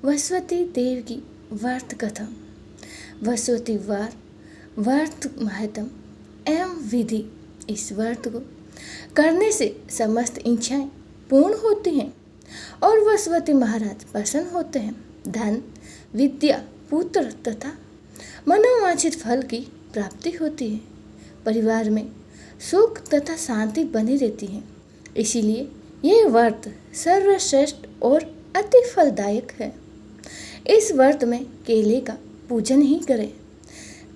वसुवती देव की व्रत कथा। वसुवती वार व्रत महत्म एवं विधि। इस व्रत को करने से समस्त इच्छाएं पूर्ण होती हैं और वसुवती महाराज प्रसन्न होते हैं। धन, विद्या, पुत्र तथा मनोवांछित फल की प्राप्ति होती है। परिवार में सुख तथा शांति बनी रहती है। इसीलिए यह व्रत सर्वश्रेष्ठ और अति फलदायक है। इस व्रत में केले का पूजन ही करें।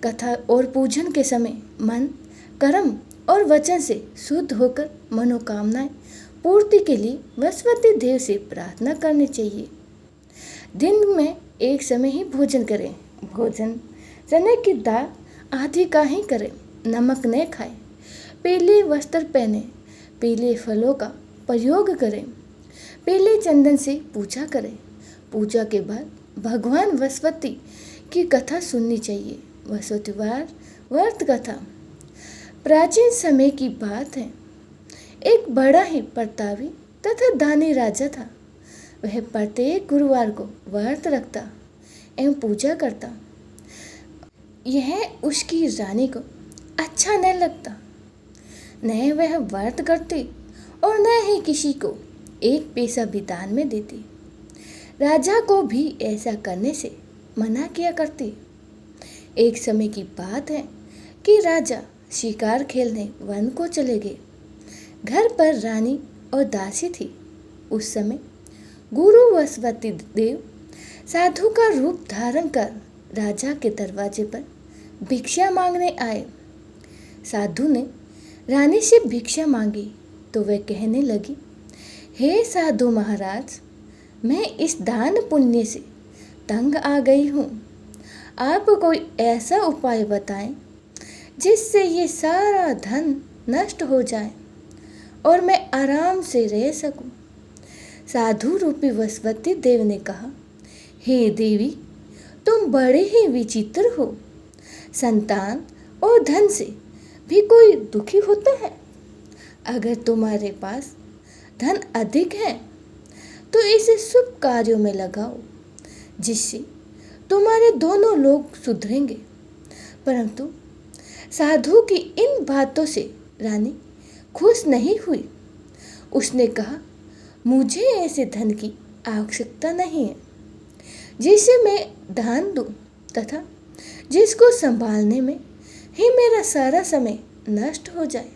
कथा और पूजन के समय मन, कर्म और वचन से शुद्ध होकर मनोकामनाएं पूर्ति के लिए वसुवती देव से प्रार्थना करनी चाहिए। दिन में एक समय ही भोजन करें। भोजन चने की दाल आदि का ही करें। नमक न खाएं। पीले वस्त्र पहने। पीले फलों का प्रयोग करें। पीले चंदन से पूजा करें। पूजा के बाद भगवान वसुवती की कथा सुननी चाहिए। वसुवतीवार व्रत कथा प्राचीन समय की बात है। एक बड़ा ही प्रतापी तथा दानी राजा था। वह प्रत्येक गुरुवार को व्रत रखता एवं पूजा करता। यह उसकी रानी को अच्छा न लगता। न वह व्रत करती और न ही किसी को एक पैसा भी दान में देती। राजा को भी ऐसा करने से मना किया करती। एक समय की बात है कि राजा शिकार खेलने वन को चले गए। घर पर रानी और दासी थी। उस समय गुरु वसुवती देव साधु का रूप धारण कर राजा के दरवाजे पर भिक्षा मांगने आए। साधु ने रानी से भिक्षा मांगी तो वह कहने लगी, हे साधु महाराज, मैं इस दान पुण्य से तंग आ गई हूँ। आप कोई ऐसा उपाय बताएं जिससे ये सारा धन नष्ट हो जाए और मैं आराम से रह सकूं। साधु रूपी वसुवती देव ने कहा, हे देवी, तुम बड़े ही विचित्र हो। संतान और धन से भी कोई दुखी होता है। अगर तुम्हारे पास धन अधिक है तो इसे शुभ कार्यों में लगाओ, जिससे तुम्हारे दोनों लोग सुधरेंगे। परंतु साधु की इन बातों से रानी खुश नहीं हुई। उसने कहा, मुझे ऐसे धन की आवश्यकता नहीं है जिसे मैं दान दूं तथा जिसको संभालने में ही मेरा सारा समय नष्ट हो जाए।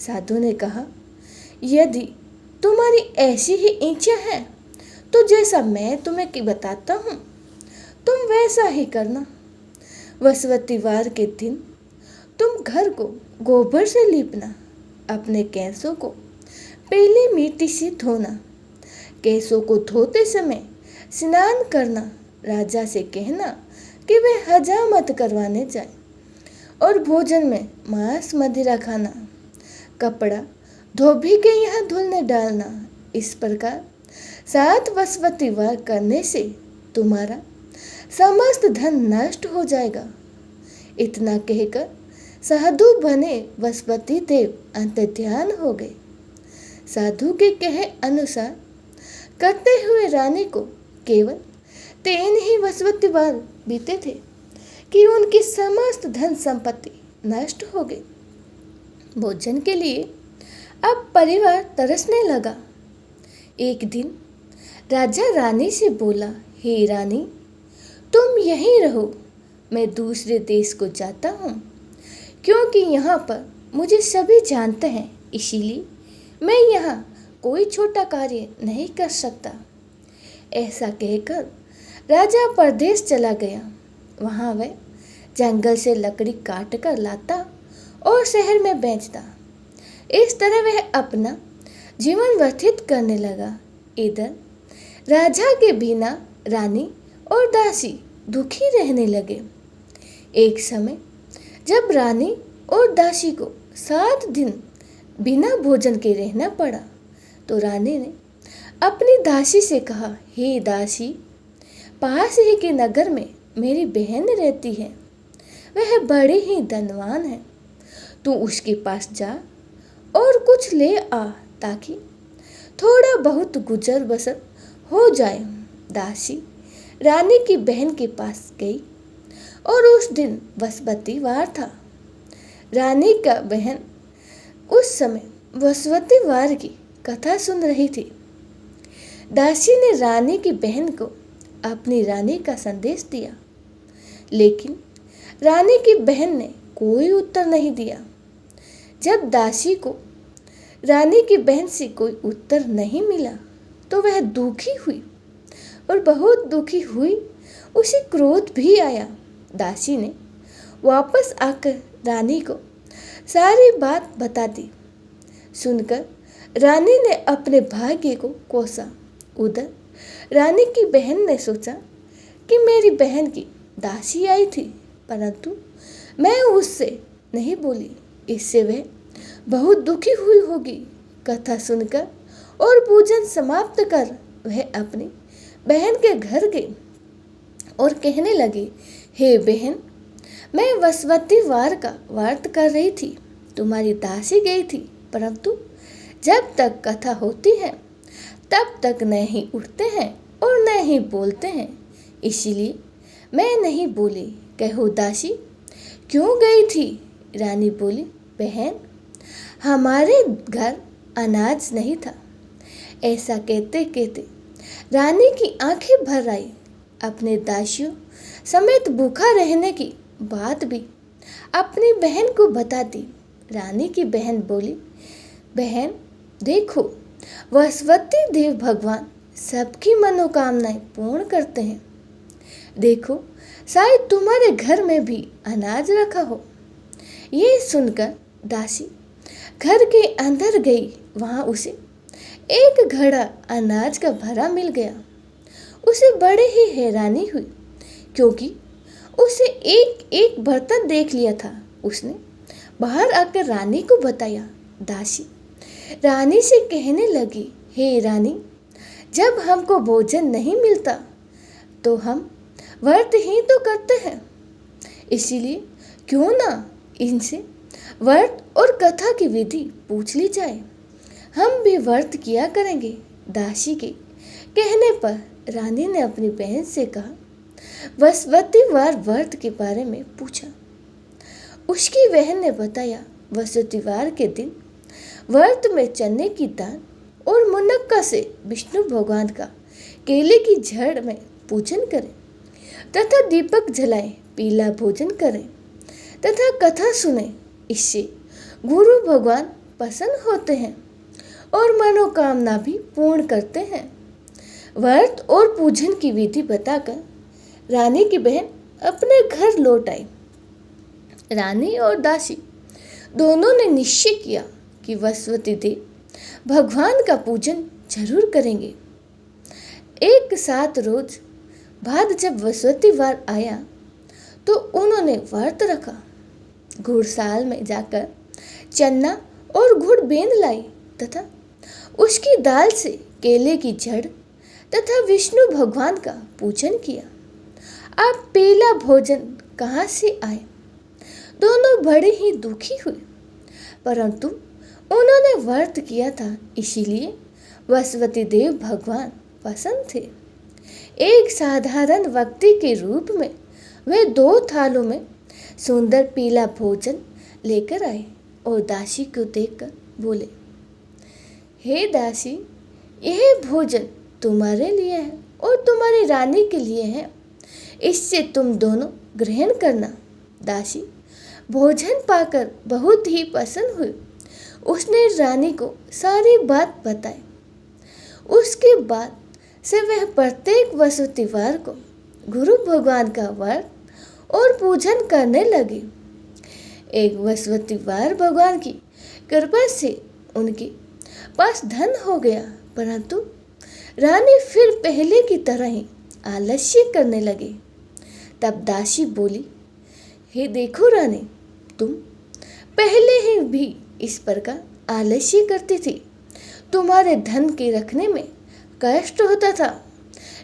साधु ने कहा, यदि तुम्हारी ऐसी ही इच्छा है तो जैसा मैं तुम्हें बताता हूँ तुम वैसा ही करना। वसुवतीवार के दिन तुम घर को गोबर से लीपना। अपने केसों को पीली मिट्टी से धोना। केसों को धोते समय स्नान करना। राजा से कहना कि वे हजामत करवाने जाए और भोजन में मांस मदिरा खाना। कपड़ा धोबी के यहाँ धुलने डालना। इस प्रकार 7 वसुवतीवार करने से तुम्हारा समस्त धन नष्ट हो जाएगा। इतना कहकर साधु बने वसुवती देव अंतर्ध्यान हो गए। साधु के कहे अनुसार करते हुए रानी को केवल 3 ही वसुवतीवार बीते थे कि उनकी समस्त धन संपत्ति नष्ट हो गई। भोजन के लिए अब परिवार तरसने लगा। एक दिन राजा रानी से बोला, हे रानी, तुम यहीं रहो, मैं दूसरे देश को जाता हूँ, क्योंकि यहाँ पर मुझे सभी जानते हैं, इसीलिए मैं यहाँ कोई छोटा कार्य नहीं कर सकता। ऐसा कहकर राजा परदेश चला गया। वहाँ वह जंगल से लकड़ी काट कर लाता और शहर में बेचता। इस तरह वह अपना जीवन व्यतीत करने लगा। इधर राजा के बिना रानी और दासी दुखी रहने लगे। एक समय जब रानी और दासी को 7 दिन बिना भोजन के रहना पड़ा तो रानी ने अपनी दासी से कहा, हे दासी, पास ही के नगर में मेरी बहन रहती है। वह बड़े ही धनवान है। तू उसके पास जा और कुछ ले आ ताकि थोड़ा बहुत गुजर बसर हो जाए। दासी रानी की बहन के पास गई और उस दिन बसंती वार था। रानी का बहन उस समय बसंती वार की कथा सुन रही थी। दासी ने रानी की बहन को अपनी रानी का संदेश दिया, लेकिन रानी की बहन ने कोई उत्तर नहीं दिया। जब दासी को रानी की बहन से कोई उत्तर नहीं मिला तो वह दुखी हुई और बहुत दुखी हुई। उसे क्रोध भी आया। दासी ने वापस आकर रानी को सारी बात बता दी। सुनकर रानी ने अपने भाग्य को कोसा। उधर रानी की बहन ने सोचा कि मेरी बहन की दासी आई थी, परंतु मैं उससे नहीं बोली, इससे वह बहुत दुखी हुई होगी। कथा सुनकर और पूजन समाप्त कर वह अपनी बहन के घर गई और कहने लगी, हे बहन, मैं बसंती वार का व्रत कर रही थी, तुम्हारी दासी गई थी, परंतु जब तक कथा होती है तब तक न ही उठते हैं और न ही बोलते हैं, इसीलिए मैं नहीं बोली। कहो दासी, क्यों गई थी? रानी बोली, बहन, हमारे घर अनाज नहीं था। ऐसा कहते कहते रानी की आंखें भर आई। अपने दासियों समेत भूखा रहने की बात भी अपनी बहन को बता दी। रानी की बहन बोली, बहन देखो, बसंती देव भगवान सबकी मनोकामनाएं पूर्ण करते हैं। देखो, शायद तुम्हारे घर में भी अनाज रखा हो। ये सुनकर दासी घर के अंदर गई। वहां उसे एक घड़ा अनाज का भरा मिल गया। उसे बड़े ही हैरानी हुई, क्योंकि उसे एक एक बर्तन देख लिया था। उसने बाहर आकर रानी को बताया। दासी रानी से कहने लगी, हे रानी, जब हमको भोजन नहीं मिलता तो हम व्रत ही तो करते हैं, इसीलिए क्यों ना इनसे व्रत और कथा की विधि पूछ ली जाए, हम भी व्रत किया करेंगे। दासी के कहने पर रानी ने अपनी बहन से कहा, बसंती वार व्रत के बारे में पूछा। उसकी बहन ने बताया, बसंती वार के दिन व्रत में चने की दाल और मुनक्का से विष्णु भगवान का केले की जड़ में पूजन करें तथा दीपक जलाएं, पीला भोजन करें तथा कथा सुने। इससे गुरु भगवान प्रसन्न होते हैं और मनोकामना भी पूर्ण करते हैं। व्रत और पूजन की विधि बताकर रानी की बहन अपने घर लौट आई। रानी और दासी दोनों ने निश्चय किया कि बसंती देव भगवान का पूजन जरूर करेंगे। एक साथ रोज बाद जब बसंती वार आया तो उन्होंने व्रत रखा। घुड़साल में जाकर चन्ना और गुड़ बेंद लाई तथा उसकी दाल से केले की जड़ तथा विष्णु भगवान का पूजन किया। अब पीला भोजन कहाँ से आए? दोनों बड़े ही दुखी हुए, परंतु उन्होंने व्रत किया था, इसीलिए बसंती देव भगवान प्रसन्न थे। एक साधारण व्यक्ति के रूप में वे 2 थालों में सुंदर पीला भोजन लेकर आए और दासी को देखकर बोले, हे दासी, यह भोजन तुम्हारे लिए है और तुम्हारी रानी के लिए है, इससे तुम दोनों ग्रहण करना। दासी भोजन पाकर बहुत ही प्रसन्न हुई। उसने रानी को सारी बात बताई। उसके बाद से वह प्रत्येक बसंती वार को गुरु भगवान का व्रत और पूजन करने लगी। एक बसंती वार भगवान की कृपा से उनके पास धन हो गया, परंतु रानी फिर पहले की तरह ही आलस्य करने लगी। तब दासी बोली, हे देखो रानी, तुम पहले ही भी इस प्रकार आलस्य करती थी। तुम्हारे धन के रखने में कष्ट होता था,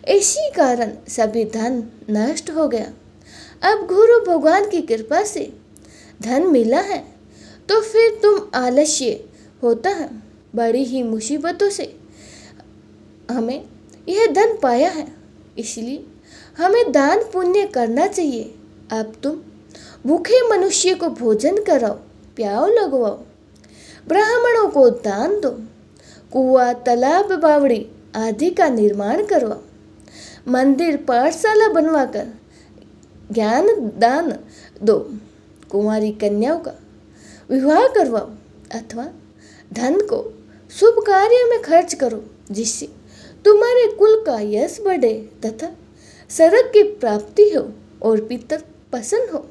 इसी कारण सभी धन नष्ट हो गया। अब गुरु भगवान की कृपा से धन मिला है तो फिर तुम आलस्य होता है। बड़ी ही मुसीबतों से हमें यह धन पाया है, इसलिए हमें दान पुण्य करना चाहिए। अब तुम भूखे मनुष्य को भोजन कराओ, प्याव लगवाओ, ब्राह्मणों को दान दो, कुआं तालाब बावड़ी आदि का निर्माण करवाओ, मंदिर पाठशाला बनवाकर ज्ञान दान दो, कुंवारी कन्याओं का विवाह करवाओ अथवा धन को शुभ कार्य में खर्च करो, जिससे तुम्हारे कुल का यश बढ़े तथा स्वर्ग की प्राप्ति हो और पितर प्रसन्न हो।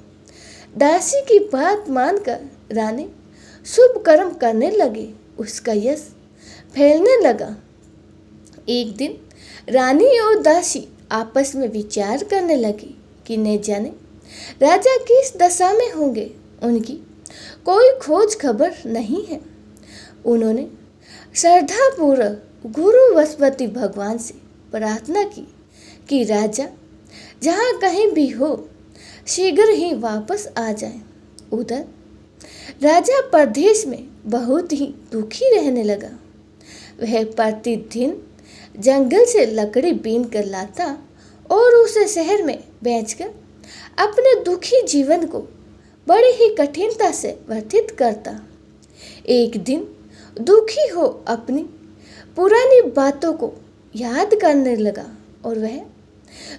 दासी की बात मानकर रानी शुभ कर्म करने लगी। उसका यश फैलने लगा। एक दिन रानी और दासी आपस में विचार करने लगी कि न जाने राजा किस दशा में होंगे। उनकी कोई खोज खबर नहीं है। उन्होंने श्रद्धापूर्वक गुरु वसुपति भगवान से प्रार्थना की कि राजा जहाँ कहीं भी हो शीघ्र ही वापस आ जाए। उधर राजा परदेश में बहुत ही दुखी रहने लगा। वह प्रतिदिन जंगल से लकड़ी बीन कर लाता और उसे शहर में बेचकर अपने दुखी जीवन को बड़ी ही कठिनता से व्यतीत करता। एक दिन दुखी हो अपनी पुरानी बातों को याद करने लगा और वह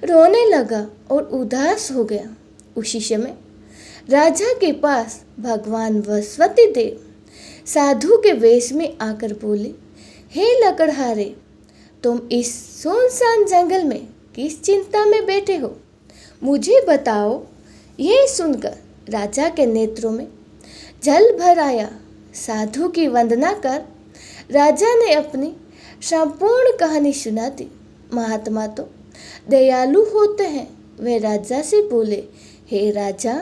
रोने लगा और उदास हो गया। उसी समय राजा के पास भगवान वसुपति देव साधु के वेश में आकर बोले, हे लकड़हारे, तुम इस सुनसान जंगल में किस चिंता में बैठे हो, मुझे बताओ। यह सुनकर राजा के नेत्रों में जल भर आया। साधु की वंदना कर राजा ने अपनी संपूर्ण कहानी सुना दी। महात्मा तो दयालु होते हैं। वे राजा से बोले, हे राजा,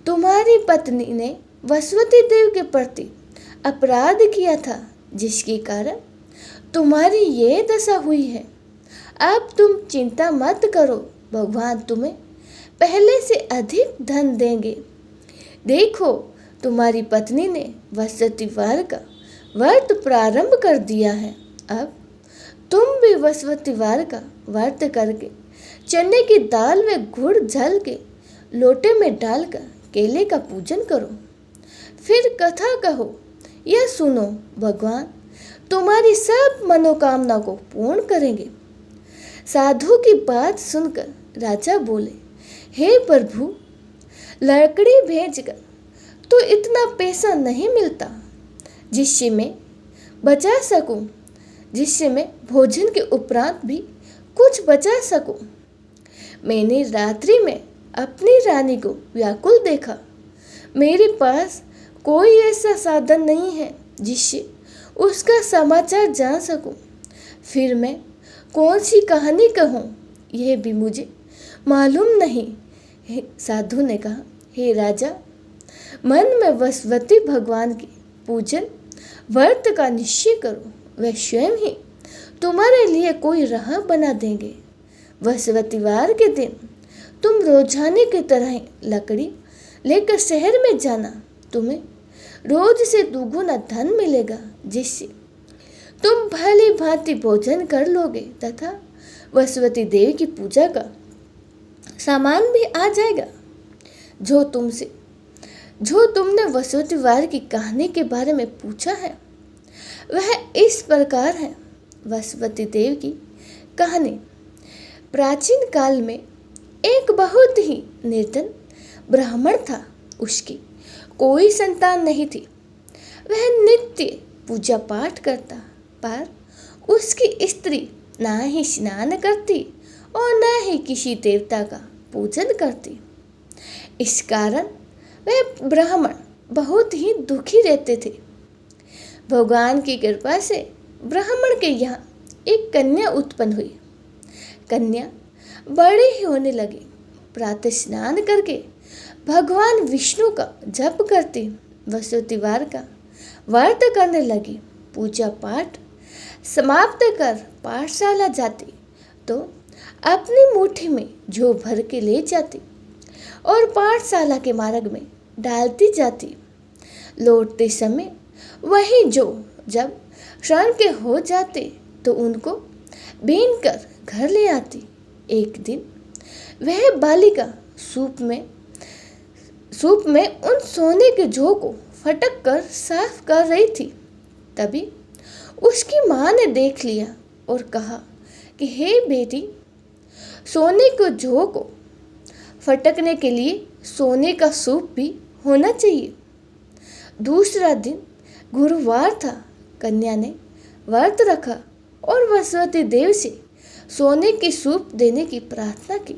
तुम्हारी पत्नी ने वसुपति देव के प्रति अपराध किया था, जिसके कारण तुम्हारी ये दशा हुई है। अब तुम चिंता मत करो, भगवान तुम्हें पहले से अधिक धन देंगे। देखो, तुम्हारी पत्नी ने वसुपतिवार का व्रत प्रारंभ कर दिया है। अब तुम भी वसुपतिवार का व्रत करके चने की दाल में गुड़ झल के लोटे में डालकर केले का पूजन करो। फिर कथा कहो, यह सुनो, भगवान तुम्हारी सब मनोकामना को पूर्ण करेंगे। साधु की बात सुनकर राजा बोले, हे प्रभु, लकड़ी भेजकर तो इतना पैसा नहीं मिलता जिससे मैं बचा सकूं, जिससे मैं भोजन के उपरांत भी कुछ बचा सकूं। मैंने रात्रि में अपनी रानी को व्याकुल देखा। मेरे पास कोई ऐसा साधन नहीं है जिससे उसका समाचार जान सकूं। फिर मैं कौन सी कहानी कहूँ, यह भी मुझे मालूम नहीं। साधु ने कहा, हे राजा, मन में वसुपति भगवान के पूजन व्रत का निश्चय करो। वे स्वयं ही तुम्हारे लिए कोई राह बना देंगे। वसुपतिवार के दिन तुम रोजाने की तरह लकड़ी लेकर शहर में जाना। तुम्हें रोज से दुगुना धन मिलेगा, जिससे तुम भली भांति भोजन कर लोगे तथा वसुपति देव की पूजा का सामान भी आ जाएगा। जो तुमने वसुपतिवार की कहानी के बारे में पूछा है वह इस प्रकार है। वसुपति देव की कहानी। प्राचीन काल में एक बहुत ही निर्धन ब्राह्मण था। उसकी कोई संतान नहीं थी। वह नित्य पूजा पाठ करता, पर उसकी स्त्री ना ही स्नान करती और न ही किसी देवता का पूजन करती। इस कारण वह ब्राह्मण बहुत ही दुखी रहते थे। भगवान की कृपा से ब्राह्मण के यहाँ एक कन्या उत्पन्न हुई। कन्या बड़ी ही होने लगी। प्रातः स्नान करके भगवान विष्णु का जप करती, वसुपतिवार का व्रत करने लगी। पूजा पाठ समाप्त कर पाठशाला जाती तो अपनी मुट्ठी में जौ भर के ले जाती और पाठशाला के मार्ग में डालती जाती। लौटते समय वही जौ जब क्षण के हो जाते तो उनको बीन कर घर ले आती। एक दिन वह बालिका सूप में उन सोने के जौ को फटक कर साफ कर रही थी। तभी उसकी माँ ने देख लिया और कहा कि हे बेटी, सोने के जौ को फटकने के लिए सोने का सूप भी होना चाहिए। दूसरा दिन गुरुवार था। कन्या ने व्रत रखा और वसुवती देव से सोने की सूप देने की प्रार्थना की।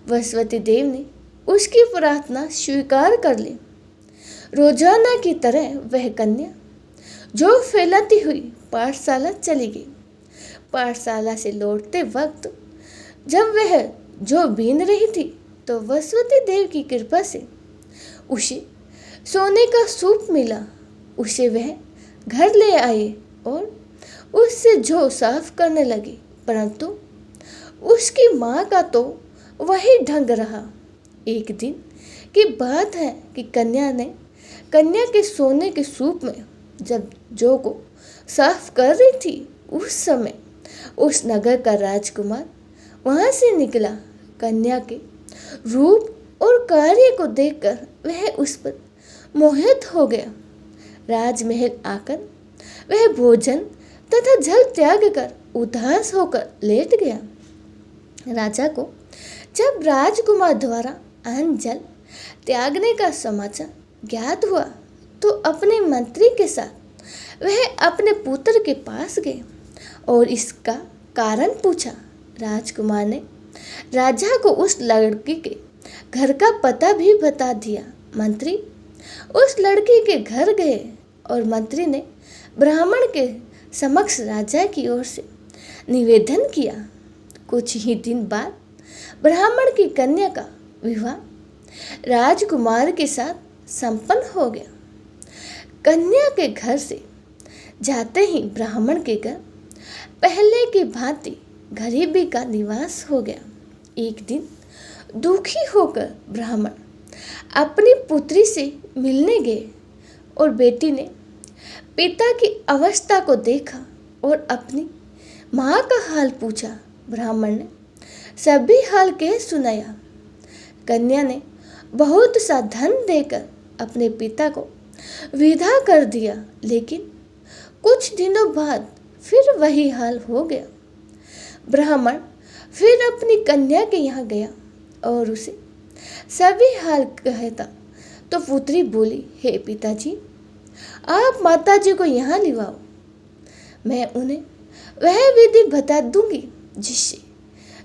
वसुवती देव ने उसकी प्रार्थना स्वीकार कर ली। रोजाना की तरह वह कन्या जो फैलाती हुई पाठशाला चली गई। पाठशाला से लौटते वक्त जब वह जो बीन रही थी तो वसुवती देव की कृपा से उसे सोने का सूप मिला। उसे वह घर ले आए और उससे जो साफ करने लगी, परंतु उसकी माँ का तो वही ढंग रहा। एक दिन की बात है कि कन्या के सोने के सूप में जब जौ को साफ कर रही थी, उस समय उस नगर का राजकुमार वहां से निकला। कन्या के रूप और कार्य को देखकर वह उस पर मोहित हो गया। राजमहल आकर वह भोजन तथा जल त्याग कर उदास होकर लेट गया। राजा को जब राजकुमार द्वारा अन्न जल त्यागने का समाचार ज्ञात हुआ तो अपने मंत्री के साथ वह अपने पुत्र के पास गए और इसका कारण पूछा। राजकुमार ने राजा को उस लड़की के घर का पता भी बता दिया। मंत्री उस लड़की के घर गए और मंत्री ने ब्राह्मण के समक्ष राजा की ओर से निवेदन किया। कुछ ही दिन बाद ब्राह्मण की कन्या का विवाह राजकुमार के साथ संपन्न हो गया। कन्या के घर से जाते ही ब्राह्मण के घर पहले की भांति गरीबी का निवास हो गया। एक दिन दुखी होकर ब्राह्मण अपनी पुत्री से मिलने गए और बेटी ने पिता की अवस्था को देखा और अपनी माँ का हाल पूछा। ब्राह्मण ने सभी हाल कह सुनाया। कन्या ने बहुत सा धन देकर अपने पिता को विदा कर दिया, लेकिन कुछ दिनों बाद फिर वही हाल हो गया। ब्राह्मण फिर अपनी कन्या के यहाँ गया और उसे सभी हाल कहता तो पुत्री बोली, हे पिताजी, आप माताजी को यहाँ लिवाओ। मैं उन्हें वह विधि बता दूंगी जिससे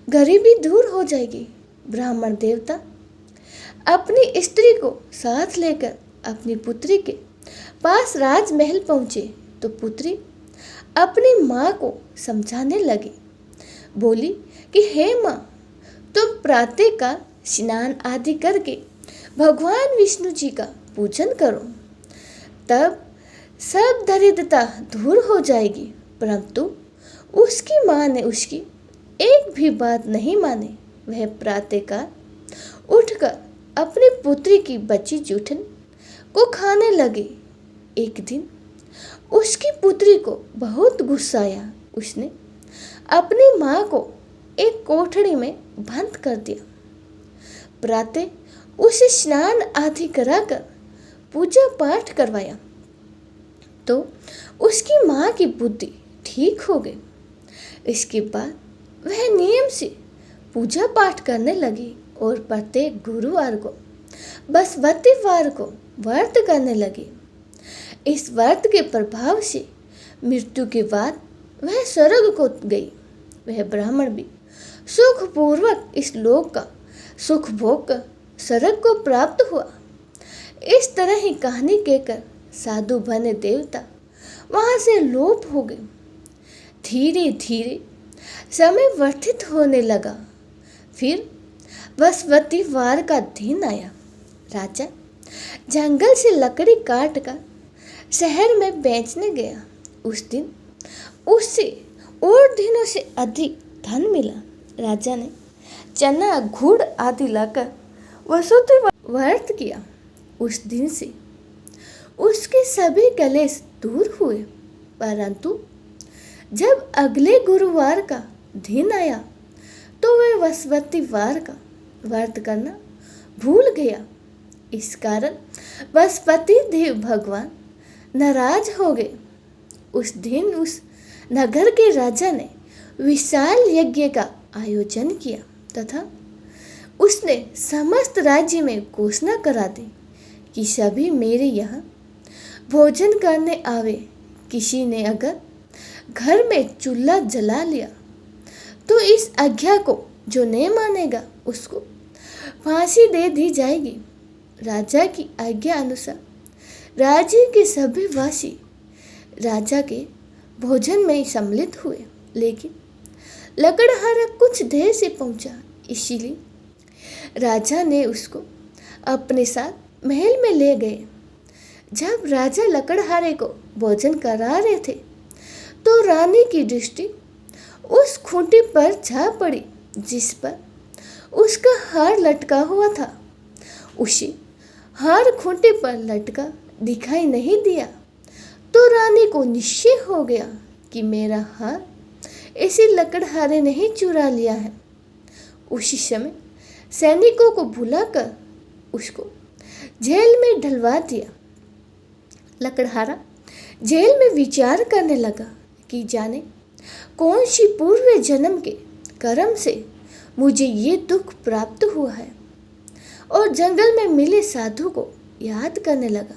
गरीबी दूर हो जाएगी। ब्राह्मण देवता अपनी स्त्री को साथ लेकर अपनी पुत्री के पास राजमहल पहुँचे तो पुत्री अपनी माँ को समझाने लगी। बोली कि हे माँ, तुम प्रातः का स्नान आदि करके भगवान विष्णु जी का पूजन करो, तब सब दरिद्रता दूर हो जाएगी। परंतु उसकी माँ ने उसकी एक भी बात नहीं मानी। वह प्रातःकाल उठकर अपनी पुत्री की बची जूठन को खाने लगी। एक दिन उसकी पुत्री को बहुत गुस्सा आया। उसने अपनी माँ को एक कोठरी में बंद कर दिया। प्रातः उसे स्नान आदि कराकर पूजा पाठ करवाया तो उसकी माँ की बुद्धि ठीक हो गई। इसके बाद वह नियम से पूजा पाठ करने लगी और प्रत्येक गुरुवार को बृहस्पतिवार को व्रत करने लगी। इस व्रत के प्रभाव से मृत्यु के बाद वह स्वर्ग को गई। वह ब्राह्मण भी सुखपूर्वक इस लोक का सुख भोग कर स्वर्ग को प्राप्त हुआ। इस तरह ही कहानी कहकर साधु बने देवता वहां से लोप हो गए। धीरे धीरे समय व्यतीत होने लगा। फिर बृहस्पतिवार का दिन आया। राजा जंगल से लकड़ी काट कर शहर में बेचने गया। उस दिन उससे और दिनों से अधिक धन मिला। राजा ने चना गुड़ आदि लाकर वसुति व्रत किया। उस दिन से उसके सभी कलेश दूर हुए। परंतु जब अगले गुरुवार का दिन आया तो वह वसवती वार का व्रत करना भूल गया। इस कारण वसुपति देव भगवान नाराज हो गए। उस दिन उस नगर के राजा ने विशाल यज्ञ का आयोजन किया तथा उसने समस्त राज्य में घोषणा करा दी कि सभी मेरे यहाँ भोजन करने आवे। किसी ने अगर घर में चूल्हा जला लिया तो इस आज्ञा को जो नहीं मानेगा उसको फांसी दे दी जाएगी। राजा की आज्ञा अनुसार राज्य के सभी वासी राजा के भोजन में सम्मिलित हुए, लेकिन लकड़हारा कुछ देर से पहुंचा, इसीलिए राजा ने उसको अपने साथ महल में ले गए। जब राजा लकड़हारे को भोजन करा रहे थे तो रानी की दृष्टि उस खूंटी पर जा पड़ी जिस पर उसका हार लटका हुआ था। उसे हार खूंटी पर लटका दिखाई नहीं दिया तो रानी को निश्चय हो गया कि मेरा हार इसी लकड़हारे ने ही चुरा लिया है। उसी समय सैनिकों को बुलाकर उसको जेल में डलवा दिया। लकड़हारा जेल में विचार करने लगा कि जाने कौन सी पूर्व जन्म के कर्म से मुझे ये दुख प्राप्त हुआ है, और जंगल में मिले साधु को याद करने लगा।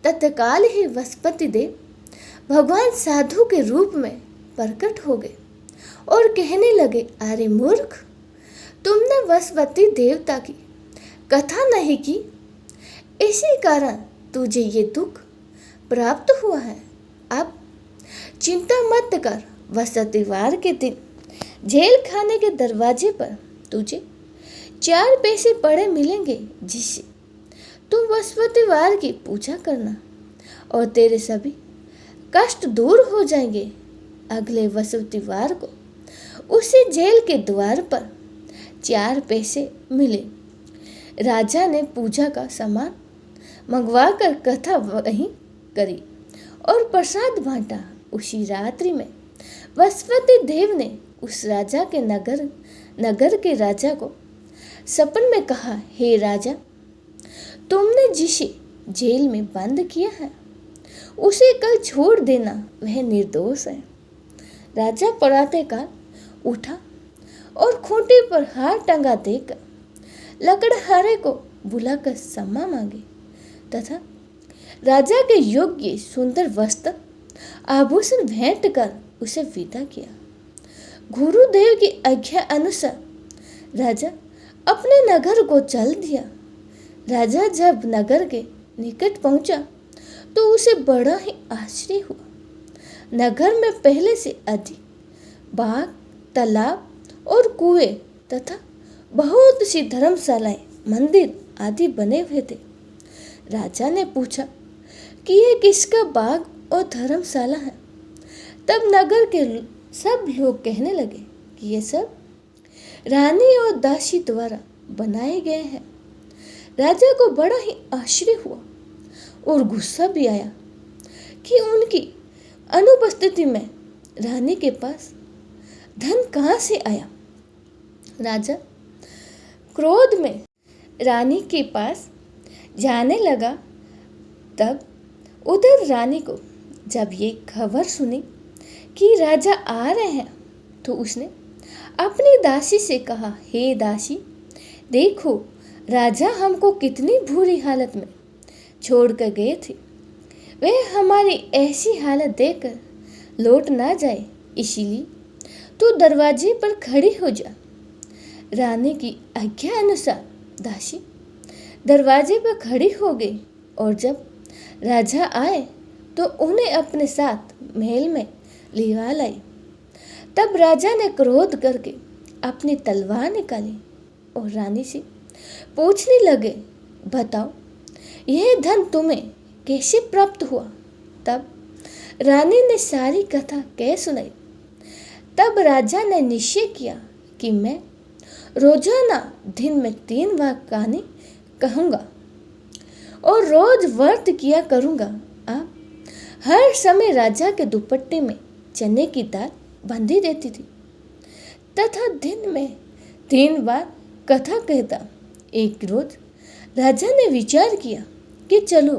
तत्काल ही वसुपति देव भगवान साधु के रूप में प्रकट हो गए और कहने लगे, अरे मूर्ख, तुमने वसुपति देवता की कथा नहीं की, इसी कारण तुझे ये दुख प्राप्त हुआ है। अब चिंता मत कर, वसुतिवार के दिन जेल खाने के दरवाजे पर तुझे 4 पैसे पड़े मिलेंगे, जिससे तुम वसुतिवार की पूजा करना और तेरे सभी कष्ट दूर हो जाएंगे। अगले वसुतिवार को उसी जेल के द्वार पर 4 पैसे मिले। राजा ने पूजा का सामान मंगवाकर कथा वहीं करी और प्रसाद बांटा। उसी रात्रि में वसुपति देव ने उस राजा के नगर के राजा को सपन में कहा, हे राजा, तुमने जिसे जेल में बंद किया है उसे कल छोड़ देना, वह निर्दोष है। राजा प्रातःकाल उठा और खूंटी पर हार टंगा देकर लकड़हारे को बुलाकर क्षमा मांगी तथा राजा के योग्य सुंदर वस्त्र आभूषण भेंट कर उसे विदा किया। गुरुदेव की आज्ञा अनुसार राजा अपने नगर को चल दिया। राजा जब नगर के निकट पहुंचा तो उसे बड़ा ही आश्चर्य हुआ। नगर में पहले से अधिक बाग, तालाब और कुएं तथा बहुत सी धर्मशालाएं, मंदिर आदि बने हुए थे। राजा ने पूछा कि यह किसका बाग और धर्मशाला है। तब नगर के सब लोग कहने लगे कि ये सब रानी और दासी द्वारा बनाए गए हैं। राजा को बड़ा ही आश्चर्य हुआ और गुस्सा भी आया कि उनकी अनुपस्थिति में रानी के पास धन कहाँ से आया। राजा क्रोध में रानी के पास जाने लगा। तब उधर रानी को जब ये खबर सुनी कि राजा आ रहे हैं तो उसने अपनी दासी से कहा, हे दासी, देखो राजा हमको कितनी बुरी हालत में छोड़ कर गए थे। वह हमारी ऐसी हालत देखकर लौट ना जाए, इसीलिए तू दरवाजे पर खड़ी हो जा। रानी की आज्ञा अनुसार दासी दरवाजे पर खड़ी हो गई और जब राजा आए तो उन्हें अपने साथ महल में लिवा लाई। तब राजा ने क्रोध करके अपनी तलवार निकाली और रानी से पूछने लगे, बताओ यह धन तुम्हें कैसे प्राप्त हुआ। तब रानी ने सारी कथा कह सुनाई। तब राजा ने निश्चय किया कि मैं रोजाना दिन में 3 बार कहानी कहूँगा और रोज व्रत किया करूँगा। अब हर समय राजा के दुपट्टे में चने की दाल बंधी रहती थी तथा दिन में 3 बार कथा कहता। एक रोज राजा ने विचार किया कि चलो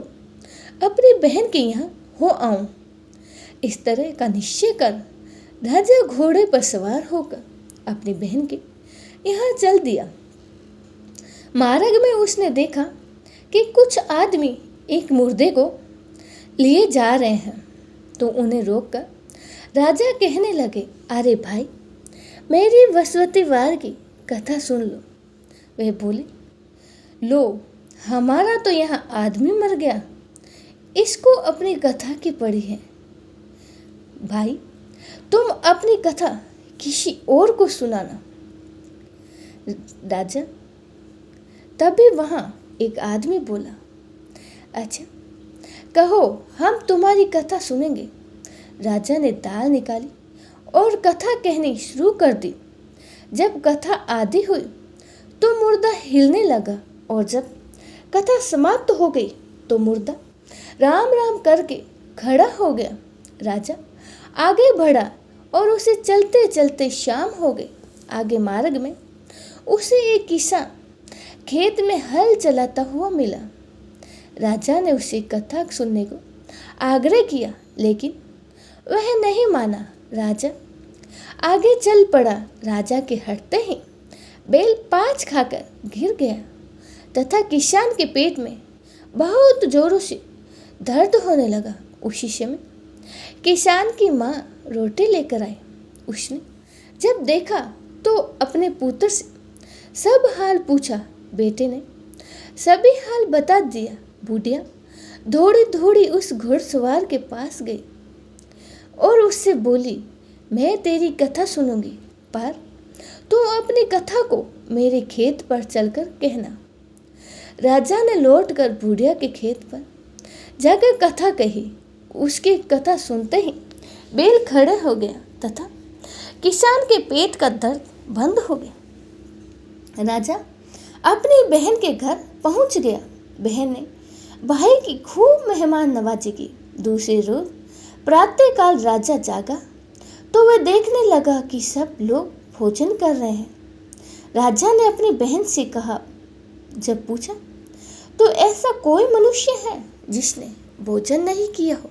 अपनी बहन के यहाँ हो आऊं। इस तरह का निश्चय कर राजा घोड़े पर सवार होकर अपनी बहन के यहाँ चल दिया। मार्ग में उसने देखा कि कुछ आदमी एक मुर्दे को लिए जा रहे हैं, तो उन्हें रोककर राजा कहने लगे, अरे भाई, मेरी वसवती वार की कथा सुन लो। वे बोले, लो, हमारा तो यहाँ आदमी मर गया, इसको अपनी कथा की पड़ी है। भाई, तुम अपनी कथा किसी और को सुनाना। राजा तभी वहाँ एक आदमी बोला, अच्छा, कहो, हम तुम्हारी कथा सुनेंगे। राजा ने दाल निकाली और कथा कहनी शुरू कर दी। जब कथा आधी हुई तो मुर्दा हिलने लगा, और जब कथा समाप्त हो गई तो मुर्दा राम राम करके खड़ा हो गया। राजा आगे बढ़ा और उसे चलते चलते शाम हो गई। आगे मार्ग में उसे एक किसान खेत में हल चलाता हुआ मिला। राजा ने उसे कथा सुनने को आग्रह किया, लेकिन वह नहीं माना। राजा आगे चल पड़ा। राजा के हटते ही बैल पाँच खाकर गिर गया तथा किसान के पेट में बहुत जोरों से दर्द होने लगा। उसी समय किसान की माँ रोटी लेकर आई। उसने जब देखा तो अपने पुत्र से सब हाल पूछा। बेटे ने सभी हाल बता दिया। बुढ़िया दौड़ी दौड़ी उस घुड़सवार के पास गई और उससे बोली, मैं तेरी कथा सुनूंगी, पर तू अपनी कथा को मेरे खेत पर चलकर कहना। राजा ने लौटकर बुढ़िया के खेत पर जाकर कथा कही। उसकी कथा सुनते ही बैल खड़ा हो गया तथा किसान के पेट का दर्द बंद हो गया। राजा अपनी बहन के घर पहुंच गया। बहन ने भाई की खूब मेहमान नवाजी की। दूसरे रोज प्रातःकाल राजा जागा तो वह देखने लगा कि सब लोग भोजन कर रहे हैं। राजा ने अपनी बहन से कहा, जब पूछा तो ऐसा कोई मनुष्य है जिसने भोजन नहीं किया हो,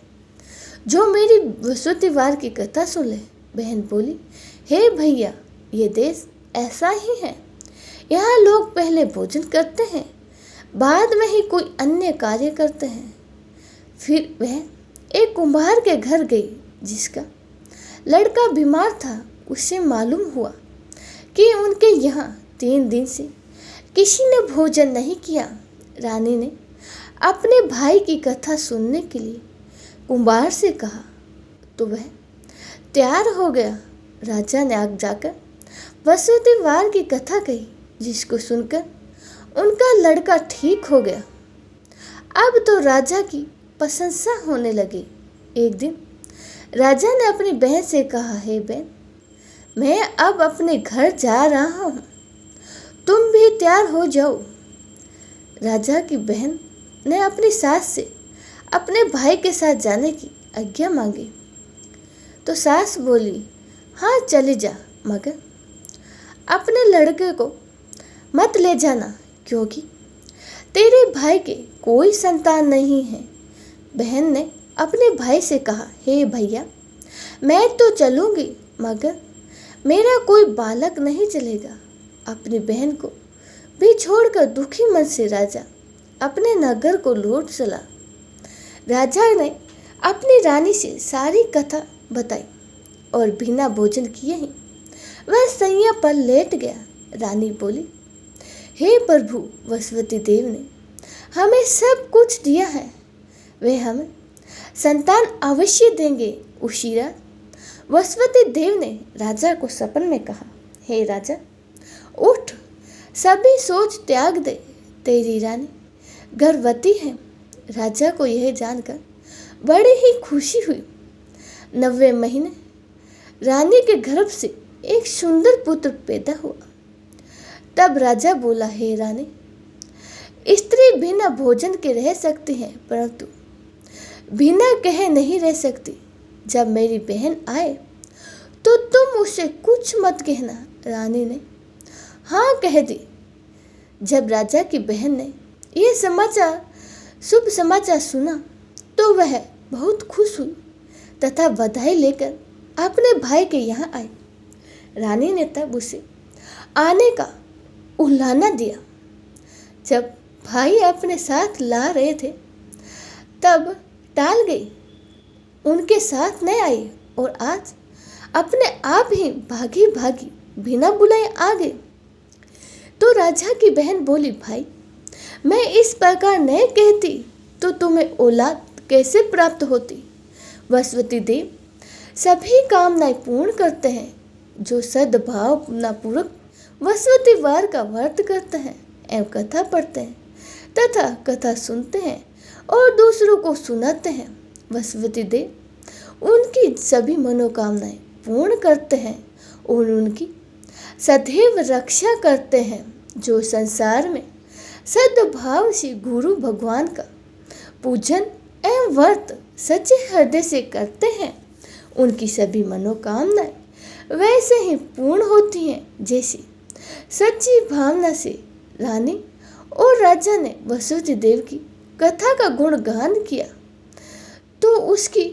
जो मेरी बृहस्पतिवार की कथा सुन ले। बहन बोली, हे भैया, ये देश ऐसा ही है। यहाँ लोग पहले भोजन करते हैं, बाद में ही कोई अन्य कार्य करते हैं। फिर वह एक कुम्हार के घर गई जिसका लड़का बीमार था। उससे मालूम हुआ कि उनके यहाँ 3 दिन से किसी ने भोजन नहीं किया। रानी ने अपने भाई की कथा सुनने के लिए कुम्हार से कहा तो वह तैयार हो गया। राजा ने आग जाकर बृहस्पतिवार की कथा कही, जिसको सुनकर उनका लड़का ठीक हो गया। अब तो राजा की प्रशंसा होने लगी। एक दिन राजा ने अपनी बहन से कहा, हे बहन, मैं अब अपने घर जा रहा हूँ, तुम भी तैयार हो जाओ। राजा की बहन ने अपनी सास से अपने भाई के साथ जाने की आज्ञा मांगी तो सास बोली, हाँ चले जा, मगर अपने लड़के को मत ले जाना, क्योंकि तेरे भाई के कोई संतान नहीं है। बहन ने अपने भाई से कहा, हे भैया, मैं तो चलूँगी, मगर मेरा कोई बालक नहीं चलेगा। अपनी बहन को भी छोड़कर दुखी मन से राजा अपने नगर को लौट चला। राजा ने अपनी रानी से सारी कथा बताई और बिना भोजन किए ही वह सैया पर लेट गया। रानी बोली, हे प्रभु, बृहस्पति देव ने हमें सब कुछ दिया है, वे हमें संतान अवश्य देंगे। उसी रात बृहस्पति देव ने राजा को सपन में कहा, हे राजा, उठ, सभी सोच त्याग दे, तेरी रानी गर्भवती है। राजा को यह जानकर बड़ी ही खुशी हुई। 90 महीने रानी के गर्भ से एक सुंदर पुत्र पैदा हुआ। तब राजा बोला, हे रानी, स्त्री बिना भोजन के रह सकती है, परंतु बिना कहे नहीं रह सकती। जब मेरी बहन आए तो तुम उसे कुछ मत कहना। रानी ने हाँ कह दी। जब राजा की बहन ने यह शुभ समाचार सुना तो वह बहुत खुश हुई तथा बधाई लेकर अपने भाई के यहाँ आई। रानी ने तब उसे आने का उलाहना दिया। जब भाई अपने साथ ला रहे थे तब टाल गई, उनके साथ नहीं आई और आज अपने आप ही भागी भागी बिना बुलाए आ गए। तो राजा की बहन बोली, भाई मैं इस प्रकार नहीं कहती तो तुम्हें औलाद कैसे प्राप्त होती। वसुवती देव सभी कामनाएं पूर्ण करते हैं जो सद्भावनापूर्वक वसुवती वार का व्रत करते हैं एवं कथा पढ़ते हैं तथा कथा सुनते हैं और दूसरों को सुनाते हैं। वसुवती देव उनकी सभी मनोकामनाएं पूर्ण करते हैं और उनकी सदैव रक्षा करते हैं। जो संसार में सद्भाव से गुरु भगवान का पूजन एवं व्रत सच्चे हृदय से करते हैं, उनकी सभी मनोकामनाएं वैसे ही पूर्ण होती हैं जैसे सच्ची भावना से रानी और राजा ने वसुवती देव की कथा का गुणगान किया तो उसकी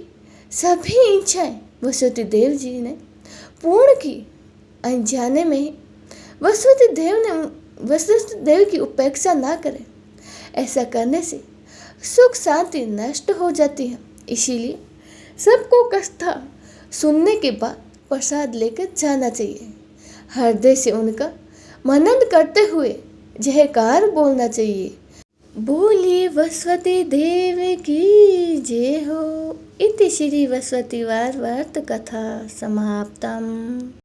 सभी इच्छाएं वसुवती देव जी ने पूर्ण की। अनजाने में ही वसुवती देव की उपेक्षा ना करें, ऐसा करने से सुख शांति नष्ट हो जाती है। इसीलिए सबको कथा सुनने के बाद प्रसाद लेकर जाना चाहिए। हृदय से उनका मनन करते हुए जयकार बोलना चाहिए। बोलिए वसुवती देव की जय हो। इति श्री वसुवती वार व्रत कथा समाप्तम।